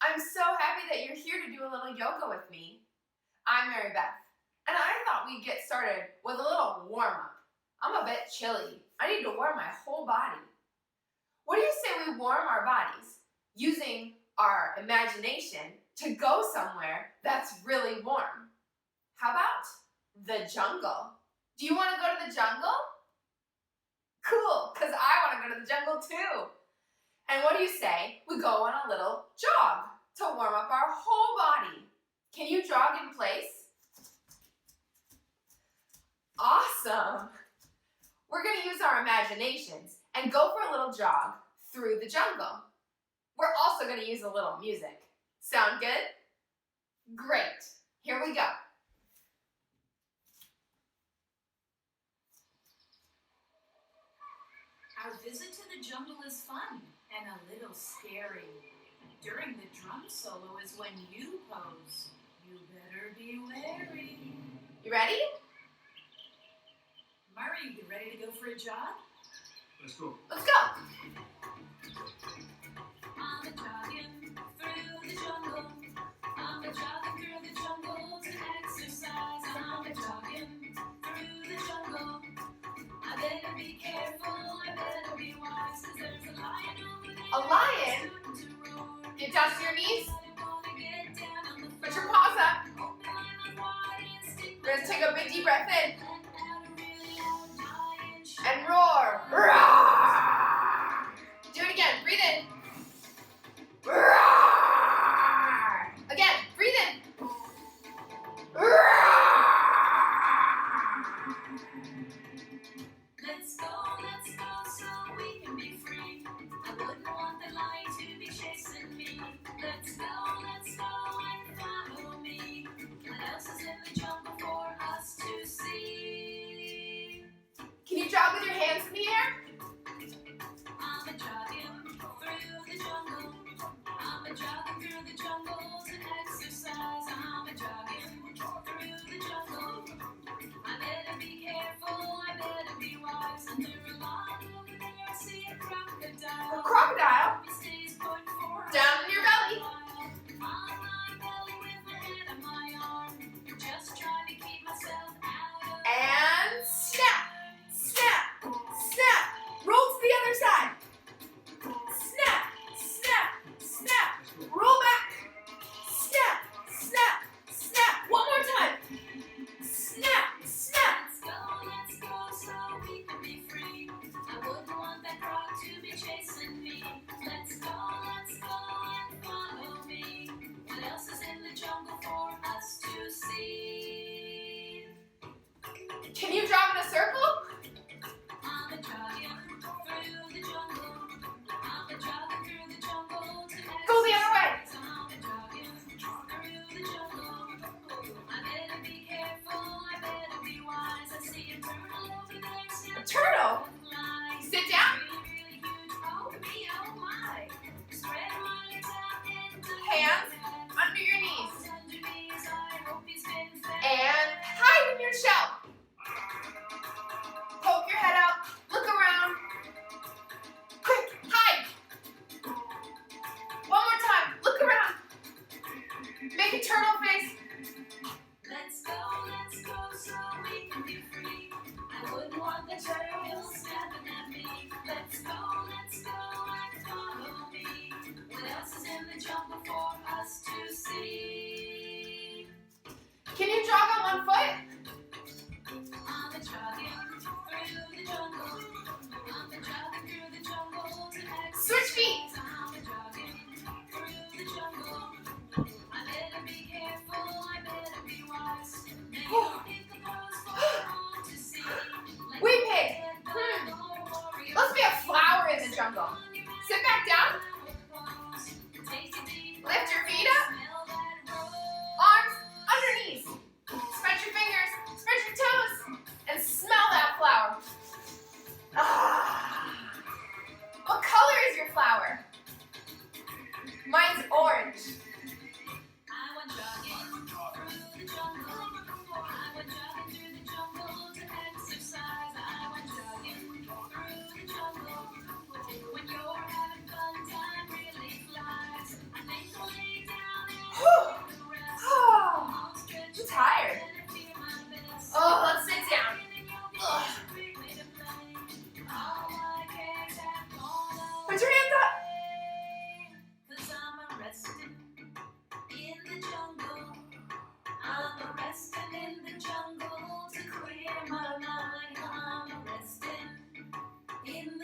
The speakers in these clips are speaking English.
I'm so happy that you're here to do a little yoga with me. I'm Mary Beth, and I thought we'd get started with a little warm-up. I'm a bit chilly. I need to warm my whole body. What do you say we warm our bodies using our imagination to go somewhere that's really warm? How about the jungle? Do you want to go to the jungle? Cool, because I want to go to the jungle too. And what do you say we go on a little jog to warm up our whole body? Can you jog in place? Awesome. We're going to use our imaginations and go for a little jog through the jungle. We're also going to use a little music. Sound good? Great. Here we go. Our visit to the jungle is fun and a little scary. During the drum solo is when you pose. You better be wary. You ready? Murray, you ready to go for a jog? Let's go. Let's go. I'm jogging through the jungle. I'm jogging through the jungle to exercise. I'm jogging through the jungle. I better be careful, I better be wise, 'cause there's a lion over there. A lion? Get down to your knees. Put your paws up. We're going to take a big deep breath in. And roar. Roar. Do it again. Breathe in. Roar. Again. Breathe in. Roar. Let's go so we can be free. I wouldn't want the lion to be chasing me. Let's go and follow me. What else is in the jungle for us to see? Can you jog with your hands in the air? I'm jogging through the jungle. I'm jogging through the jungle to exercise. I'm jogging through the jungle. I better be careful, I better be wise. Under a log over there, I see a crocodile. A crocodile. He stays put for Down in your belly. on my belly with my head on my arm. Just try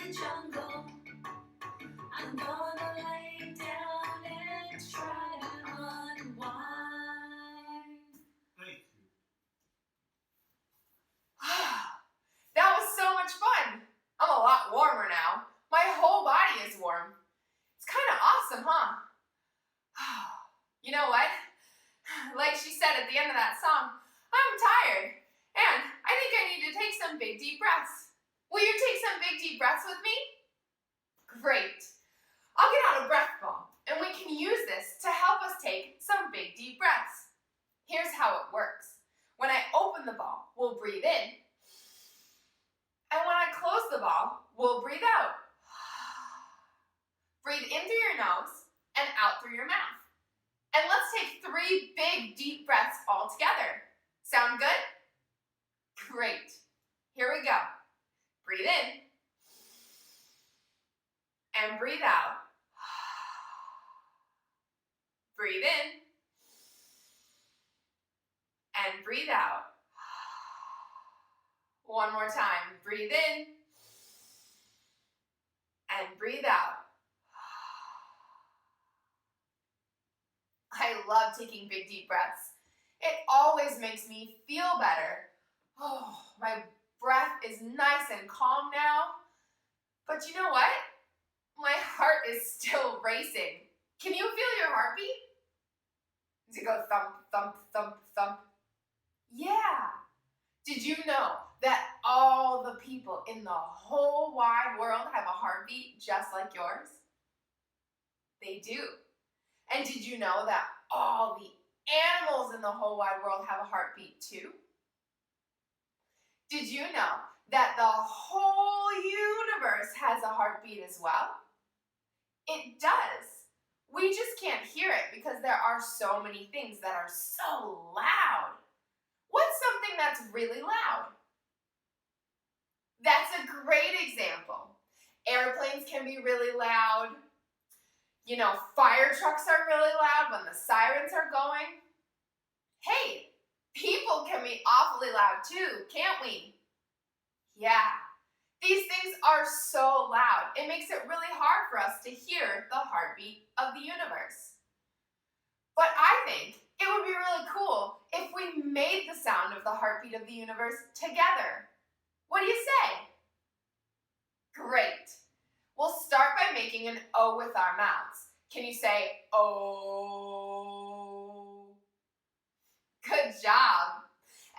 the jungle. I'm gonna lay down and try to unwind. Thank you. That was so much fun. I'm a lot warmer now. My whole body is warm. It's kind of awesome, huh? You know what? Like she said at the end of that song, I'm tired, and I think I need to take some big deep breaths. Will you take some big deep breaths with me? Great. I'll get out a breath ball, and we can use this to help us take some big deep breaths. Here's how it works. When I open the ball, we'll breathe in, and when I close the ball, we'll breathe out. Breathe in through your nose and out through your mouth. And let's take 3 big, deep breaths all together. Sound good? Great. Here we go. Breathe in. And breathe out. Breathe in. And breathe out. One more time. Breathe in. And breathe out. I love taking big deep breaths. It always makes me feel better. Oh, my breath is nice and calm now. But you know what? My heart is still racing. Can you feel your heartbeat? Does it go thump, thump, thump, thump? Yeah. Did you know that all the people in the whole wide world have a heartbeat just like yours? They do. And did you know that all the animals in the whole wide world have a heartbeat too? Did you know that the whole universe has a heartbeat as well? It does. We just can't hear it because there are so many things that are so loud. What's something that's really loud? That's a great example. Airplanes can be really loud. You know, fire trucks are really loud when the sirens are going. Hey, people can be awfully loud too, can't we? Yeah, these things are so loud. It makes it really hard for us to hear the heartbeat of the universe. But I think it would be really cool if we made the sound of the heartbeat of the universe together. What do you say? Great. We'll start by making an O with our mouths. Can you say O? Good job.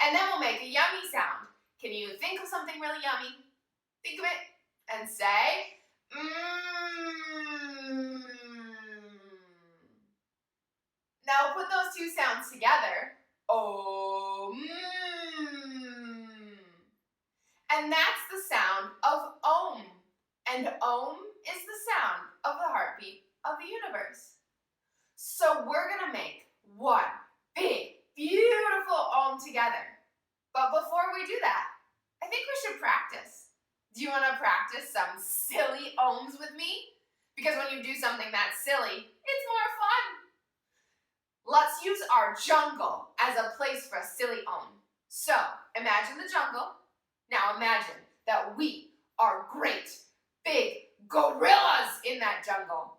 And then we'll make a yummy sound. Can you think of something really yummy? Think of it and say, mmm. Now put those two sounds together. Oh, mmm. And that's the sound of Om. And Om is the sound of the heartbeat of the universe. So we're gonna make one big, beautiful Om together. But before we do that, I think we should practice. Do you wanna practice some silly Oms with me? Because when you do something that's silly, it's more fun. Let's use our jungle as a place for a silly Om. So, imagine the jungle. Now imagine that we are great, big gorillas in that jungle.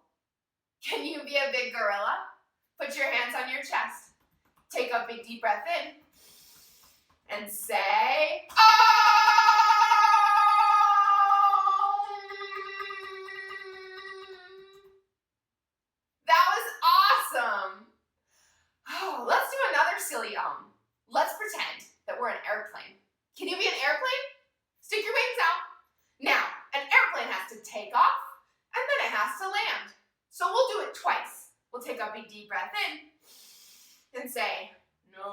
Can you be a big gorilla? Put your hands on your chest. Take a big deep breath in. And say, That was awesome. Oh, let's do another silly Let's pretend that we're an airplane. Can you be an airplane? Stick your wings out. Now, an airplane has to take off, and then it has to land. So we'll do it twice. We'll take a big deep breath in and say, no.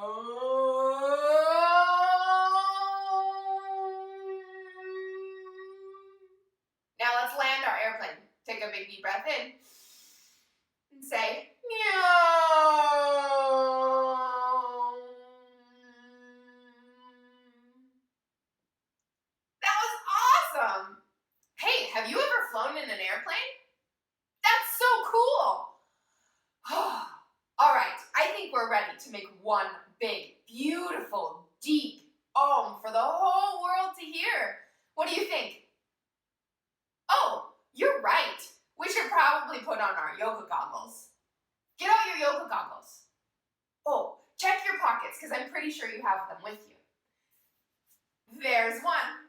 Now let's land our airplane. Take a big deep breath in and say, meow. That was awesome. Hey, have you ever flown in an airplane? That's so cool. All right, I think we're ready to make one big, beautiful, deep Om for the whole world to hear. What do you think? our yoga goggles. Get out your yoga goggles. Oh, check your pockets because I'm pretty sure you have them with you. There's one.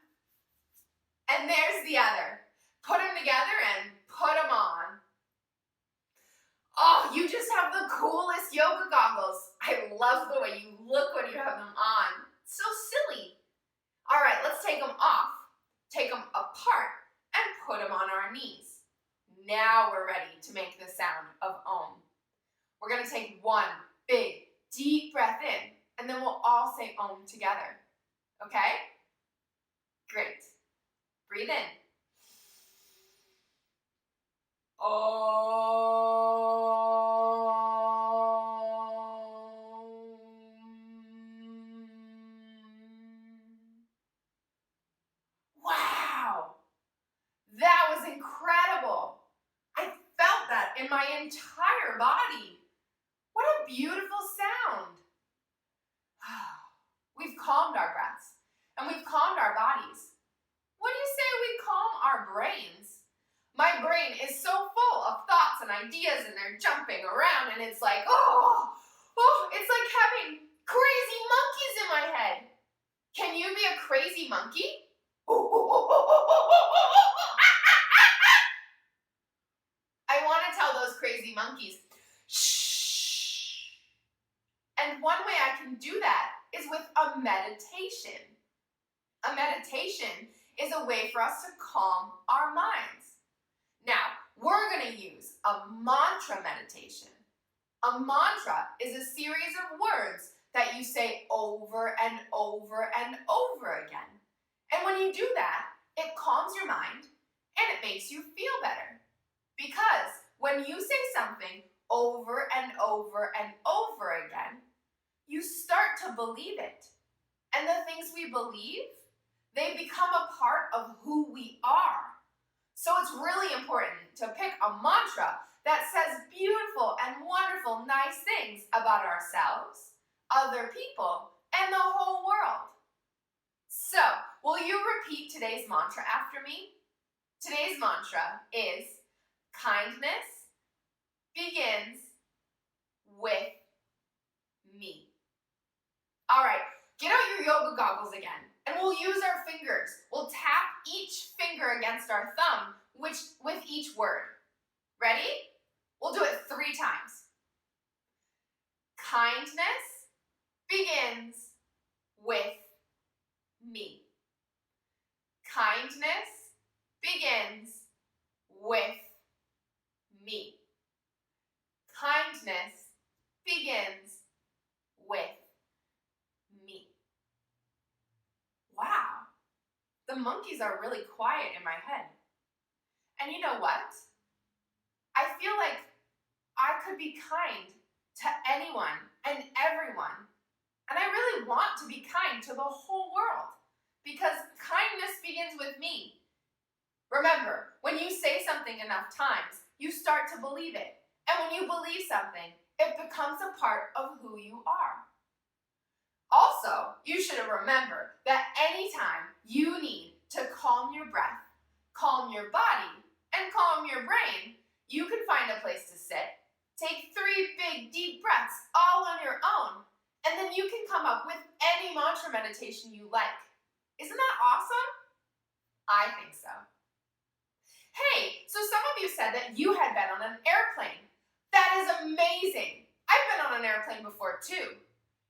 And there's the other. Put them together and put them on. Oh, you just have the coolest yoga goggles. I love the way you look when you have them on. So silly. All right, let's take them off. Take them apart and put them on our knees. Now we're ready to make the sound of Om. We're going to take one big, deep breath in, and then we'll all say Om together. Okay? Great. Breathe in. Wow! That was incredible. I felt that in my entire body. What a beautiful sound. We've calmed our breaths and we've calmed our bodies. What do you say we calm our brains? My brain is so full of thoughts and ideas and they're jumping around and it's like, it's like having crazy monkeys in my head. Can you be a crazy monkey? I want to tell those crazy monkeys, shh. And one way I can do that is with a meditation. A meditation is a way for us to calm our minds. Now, we're going to use a mantra meditation. A mantra is a series of words that you say over and over and over again. And when you do that, it calms your mind and it makes you feel better. Because when you say something over and over and over again, you start to believe it. And the things we believe, they become a part of who we are. So it's really important to pick a mantra that says beautiful and wonderful, nice things about ourselves, other people, and the whole world. So, will you repeat today's mantra after me? Today's mantra is kindness begins with me. All right, get out your yoga goggles again. And we'll use our fingers. We'll tap each finger against our thumb with each word. Ready? We'll do it 3 times. Kindness begins with me. Kindness begins with me. Kindness begins with me. Wow, the monkeys are really quiet in my head. And you know what? I feel like I could be kind to anyone and everyone. And I really want to be kind to the whole world because kindness begins with me. Remember, when you say something enough times, you start to believe it. And when you believe something, it becomes a part of who you are. Also, you should remember that anytime you need to calm your breath, calm your body, and calm your brain, you can find a place to sit, take 3 big deep breaths all on your own, and then you can come up with any mantra meditation you like. Isn't that awesome? I think so. Hey, so some of you said that you had been on an airplane. That is amazing. I've been on an airplane before too.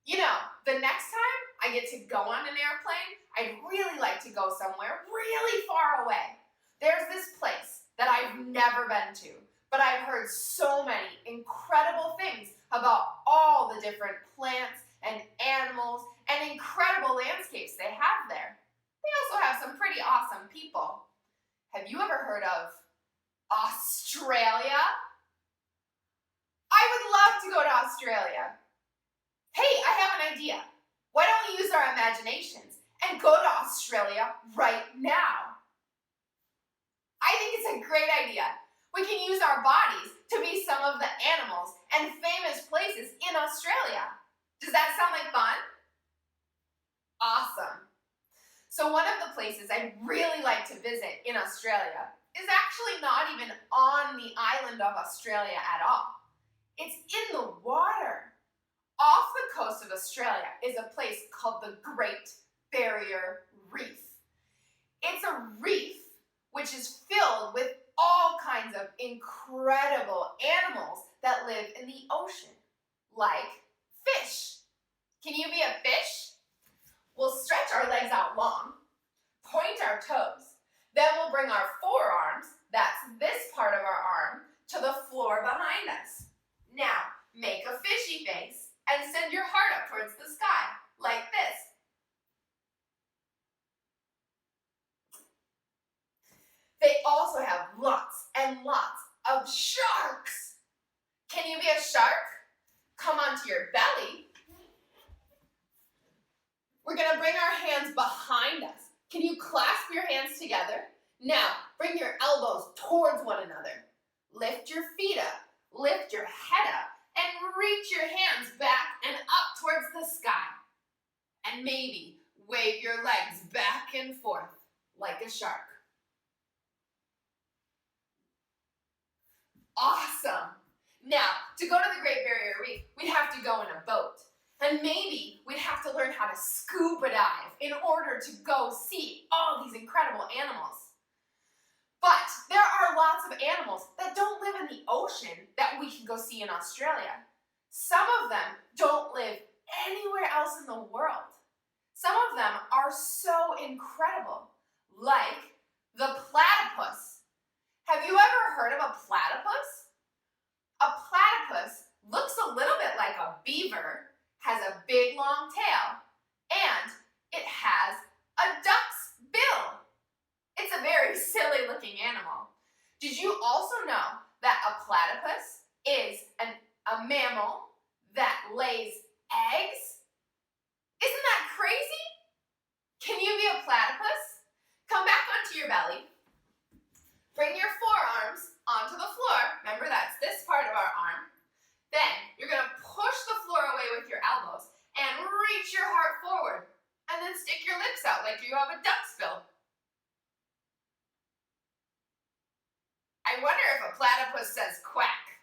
You know, the next time I get to go on an airplane, I'd really like to go somewhere really far away. There's this place that I've never been to, but I've heard so many incredible things about all the different plants and animals and incredible landscapes they have there. They also have some pretty awesome people. Have you ever heard of Australia? I would love to go to Australia. Hey, I have an idea. Why don't we use our imaginations and go to Australia right now? I think it's a great idea. We can use our bodies to be some of the animals and famous places in Australia. Does that sound like fun? Awesome. So one of the places I'd really like to visit in Australia is actually not even on the island of Australia at all. It's in the water. Off the coast of Australia is a place called the Great Barrier Reef. It's a reef which is filled with all kinds of incredible animals that live in the ocean, like fish. Can you be a fish? We'll stretch our legs out long, point our toes, then we'll bring our forearms, that's this part of our arm, to the floor behind us. Now, make a fishy face and send your heart up towards the sky, like this. They also have lots and lots of sharks. Can you be a shark? Come onto your belly. We're gonna bring our hands behind us. Can you clasp your hands together? Now, bring your elbows towards one another. Lift your feet up, lift your head up, and reach your hands back and up towards the sky. And maybe wave your legs back and forth like a shark. Awesome! Now, to go to the Great Barrier Reef, we'd have to go in a boat. And maybe we'd have to learn how to scuba dive in order to go see all these incredible animals. But there are lots of animals that don't live in the ocean that we can go see in Australia. Some of them don't live anywhere else in the world. Some of them are so incredible, like the platypus. Have you ever heard of a platypus? A platypus looks a little bit like a beaver, has a big long tail, and it has a duck's bill. It's a very silly looking animal. Did you also know that a platypus is a mammal that lays eggs? Isn't that crazy? Can you be a platypus? Come back onto your belly. Bring your forearms onto the floor. Remember, that's this part of our arm. Then you're going to push the floor away with your elbows and reach your heart forward. And then stick your lips out like you have a duck's bill. I wonder if a platypus says quack.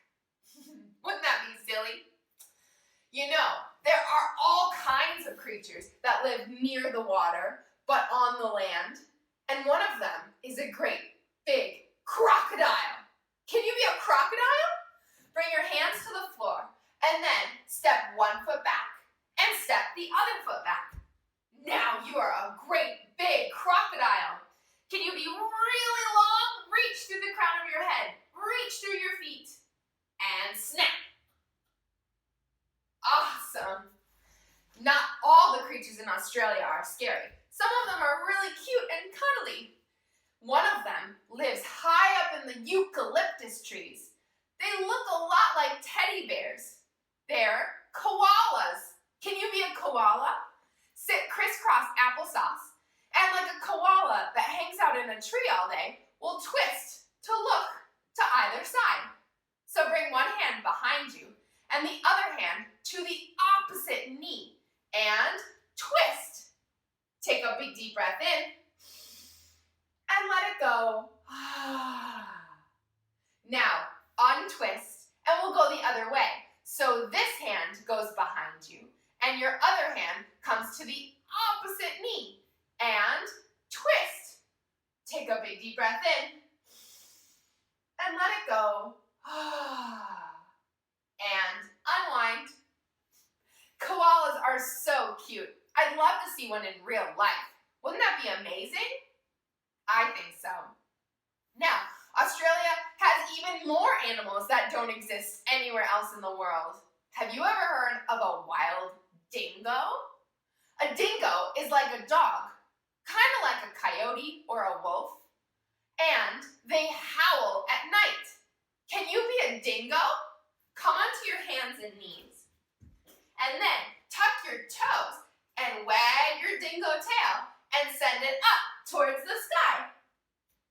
Wouldn't that be silly? You know, there are all kinds of creatures that live near the water, but on the land. And one of them is a great big crocodile. Can you be a crocodile? Bring your hands to the floor and then step one foot back and step the other foot back. Now you are a great big crocodile. Can you be really long? Reach through the crown of your head. Reach through your feet and snap. Awesome. Not all the creatures in Australia are scary. Some of them are really cute and cuddly. One of them lives high up in the eucalyptus trees. They look a lot like teddy bears. They're koalas. Can you be a koala? Sit crisscross applesauce. And like a koala that hangs out in a tree all day, will twist to look to either side. So bring one hand behind you and the other hand to the opposite knee and twist. Take a big deep breath in and let it go. Now, untwist, and we'll go the other way. So this hand goes behind you, and your other hand comes to the opposite knee, and twist. Take a big deep breath in, and let it go. And unwind. Koalas are so cute. I'd love to see one in real life. Wouldn't that be amazing? I think so. Now, Australia has even more animals that don't exist anywhere else in the world. Have you ever heard of a wild dingo? A dingo is like a dog, kind of like a coyote or a wolf, and they howl at night. Can you be a dingo? Come onto your hands and knees, and then tuck your toes and wag your dingo tail and send it up towards the sky.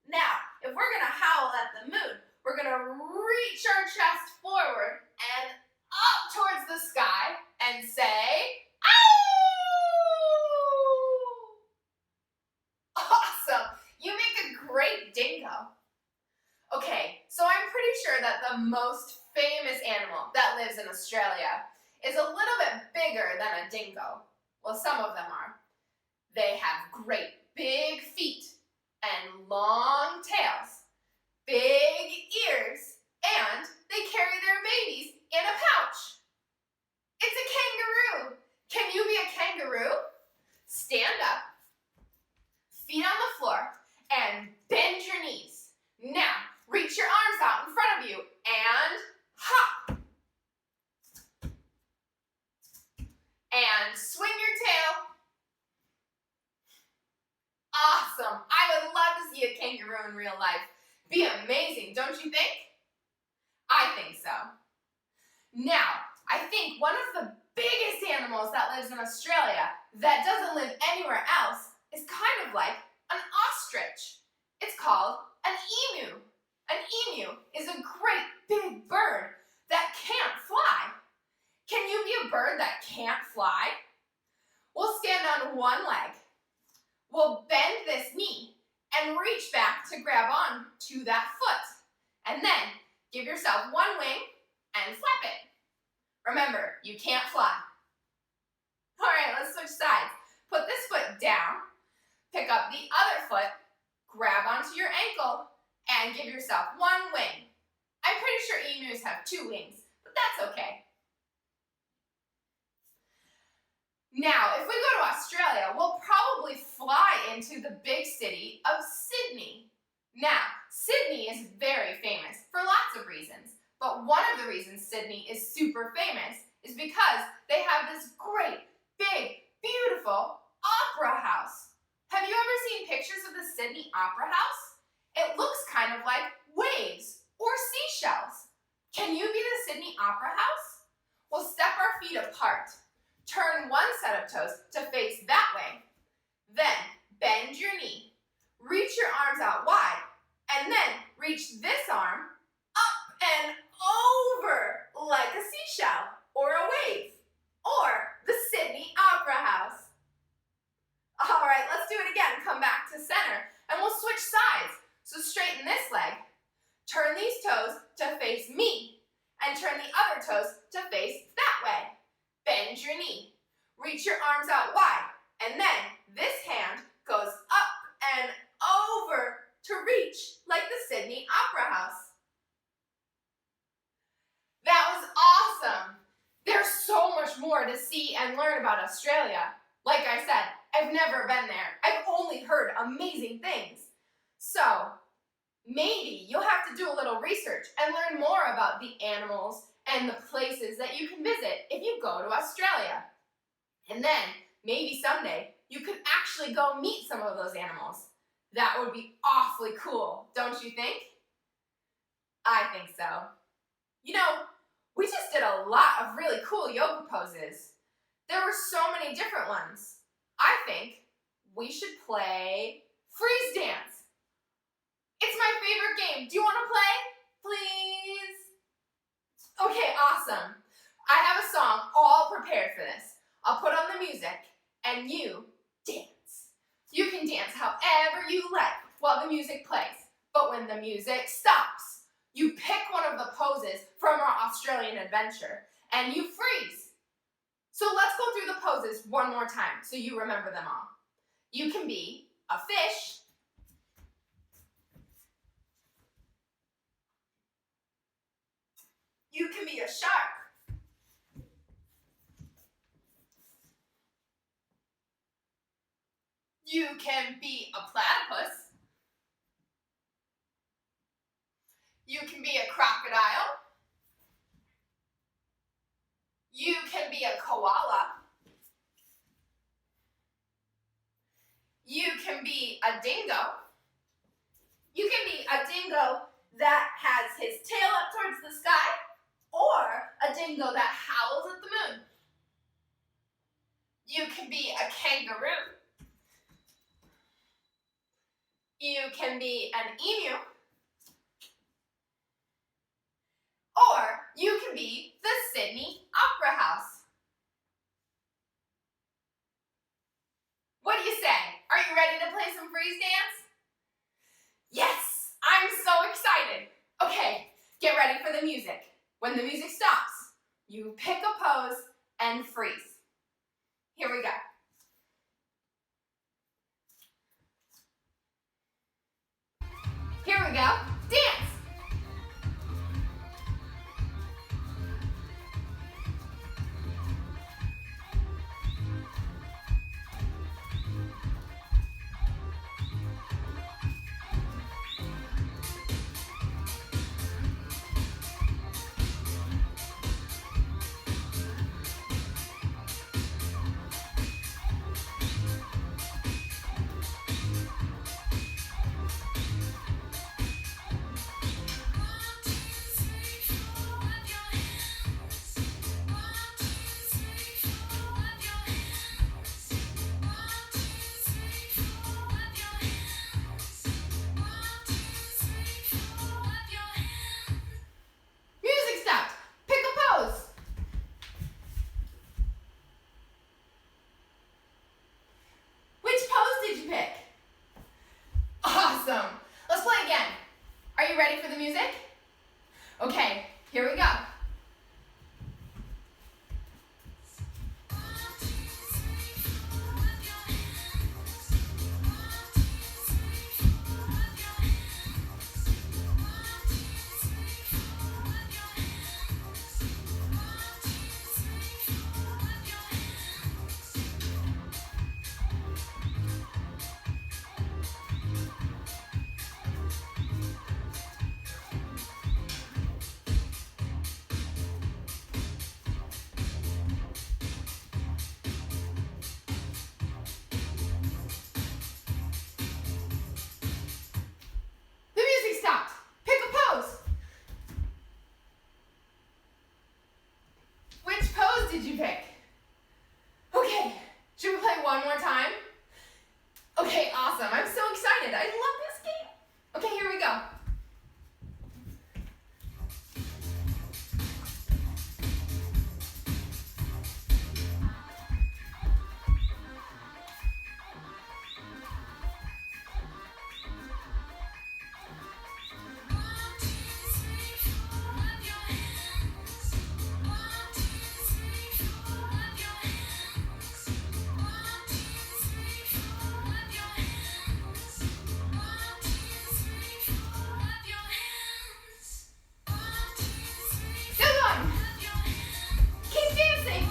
Now, if we're going to howl at the moon, we're going to reach our chest forward and up towards the sky and say, ow! Awesome! You make a great dingo. Okay, so I'm pretty sure that the most famous animal that lives in Australia is a little bit bigger than a dingo. Well, some of them are. They have great big feet and long tails, big ears, and they carry their babies in a pouch. It's a kangaroo. Can you be a kangaroo? Stand up, feet on the floor, and bend your knees. Now, reach your arms out in front of you and hop. And swing your tail. Awesome. I would love to see a kangaroo in real life. Be amazing, don't you think? I think so. Now, I think one of the biggest animals that lives in Australia that doesn't live anywhere else is kind of like an ostrich. It's called an emu. An emu is a great big bird that can't fly. Can you be a bird that can't fly? We'll stand on one leg. We'll bend this knee and reach back to grab on to that foot. And then give yourself one wing and flap it. Remember, you can't fly. All right, let's switch sides. Put this foot down, pick up the other foot, grab onto your ankle, and give yourself one wing. I'm pretty sure emus have 2 wings, but that's okay. Now, if we go to Australia, we'll probably fly into the big city of Sydney. Now, Sydney is very famous for lots of reasons, but one of the reasons Sydney is super famous is because they have this great, big, beautiful opera house. Have you ever seen pictures of the Sydney Opera House? It looks kind of like waves or seashells. Can you be the Sydney Opera House? We'll step our feet apart. Turn one set of toes to face that way. Then bend your knee. Reach your arms out wide. And then reach this arm up and over like a seashell or a wave or the Sydney Opera House. All right, let's do it again. Come back to center and we'll switch sides. So straighten this leg. Turn these toes to face me and turn the other toes to face that way. Bend your knee. Reach your arms out wide. And then this hand goes up and over to reach like the Sydney Opera House. That was awesome. There's so much more to see and learn about Australia. Like I said, I've never been there. I've only heard amazing things. So maybe you'll have to do a little research and learn more about the animals and the places that you can visit if you go to Australia. And then, maybe someday, you could actually go meet some of those animals. That would be awfully cool, don't you think? I think so. You know, we just did a lot of really cool yoga poses. There were so many different ones. I think we should play freeze dance. It's my favorite game. Do you want to play? Please? Okay, awesome. I have a song all prepared for this. I'll put on the music and you dance. You can dance however you like while the music plays. But when the music stops, you pick one of the poses from our Australian adventure and you freeze. So let's go through the poses one more time so you remember them all. You can be a fish. You can be a shark. You can be a platypus. You can be a crocodile. You can be a koala. You can be a dingo. You can be a dingo that has his tail up towards the sky, or a dingo that howls at the moon. You can be a kangaroo. You can be an emu. Or you can be the Sydney Opera House. What do you say? Are you ready to play some freeze dance? Yes, I'm so excited. ready for the music. When the music stops, you pick a pose and freeze. Here we go. Here we go. Dance. Music stopped. Pick a pose. Which pose did you pick? Awesome. Let's play again. Are you ready for the music? Okay, here we go. The music stopped. Pick a pose. Which pose did you pick? Okay, should we play one more time? Okay, awesome. I'm so excited. I love this game. Okay, here we go. Still going. Keep dancing.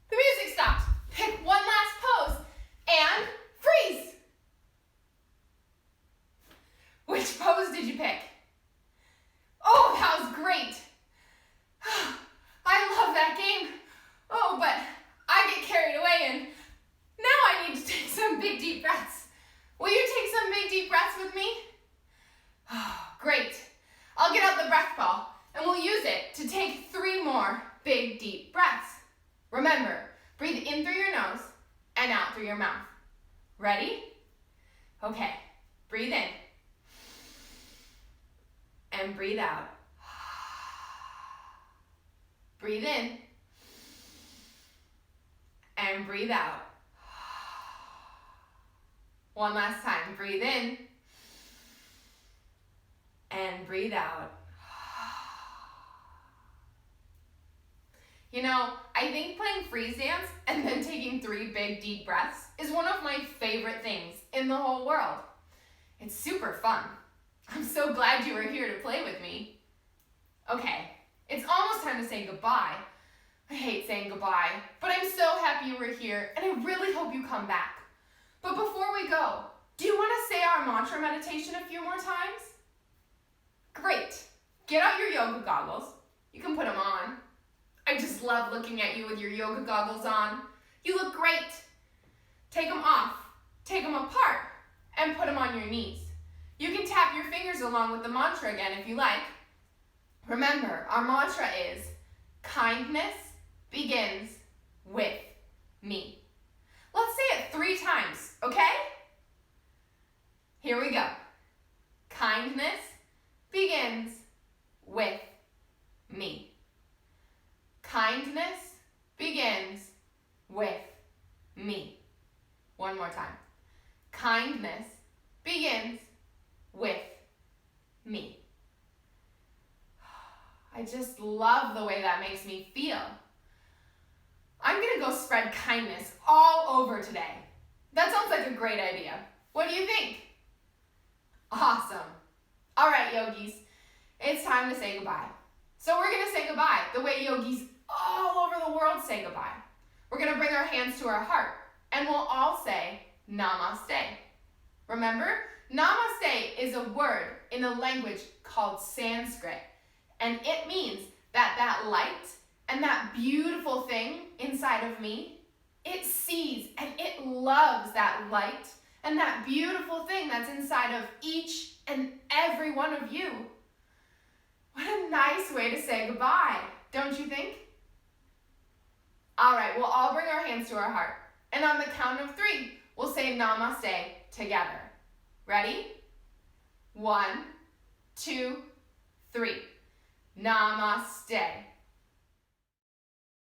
The music stopped. Pick one last pose and freeze. Which pose did you pick? Oh, that was great. I love that game. Oh, but I get carried away and now I need to take some big deep breaths. Will you take some big deep breaths with me? Oh, great. I'll get out the breath ball and we'll use it to take 3 more big deep breaths. Remember, breathe in through your nose and out through your mouth. Ready? Okay, breathe in. And breathe out. Breathe in. And breathe out. One last time, breathe in. And breathe out. You know, I think playing freeze dance and then taking 3 big deep breaths is one of my favorite things in the whole world. It's super fun. I'm so glad you were here to play with me. Okay, it's almost time to say goodbye. I hate saying goodbye, but I'm so happy you were here and I really hope you come back. But before we go, do you want to say our mantra meditation a few more times? Great. Get out your yoga goggles. You can put them on. I just love looking at you with your yoga goggles on. You look great. Take them off, take them apart, and put them on your knees. You can tap your fingers along with the mantra again if you like. Remember, our mantra is, kindness begins with me. Let's say it 3 times, okay? Here we go. Kindness begins with me. Kindness begins with me. One more time. Kindness begins with me. I just love the way that makes me feel. I'm gonna go spread kindness all over today. That sounds like a great idea. What do you think? Awesome. All right, yogis, it's time to say goodbye. So we're gonna say goodbye the way yogis all over the world say goodbye. We're gonna bring our hands to our heart and we'll all say namaste. Remember, namaste is a word in a language called Sanskrit, and it means that light and that beautiful thing inside of me, it sees and it loves that light and that beautiful thing that's inside of each and every one of you. What a nice way to say goodbye, don't you think? All right, we'll all bring our hands to our heart. And on the count of 3, we'll say namaste together. Ready? 1, 2, 3. Namaste.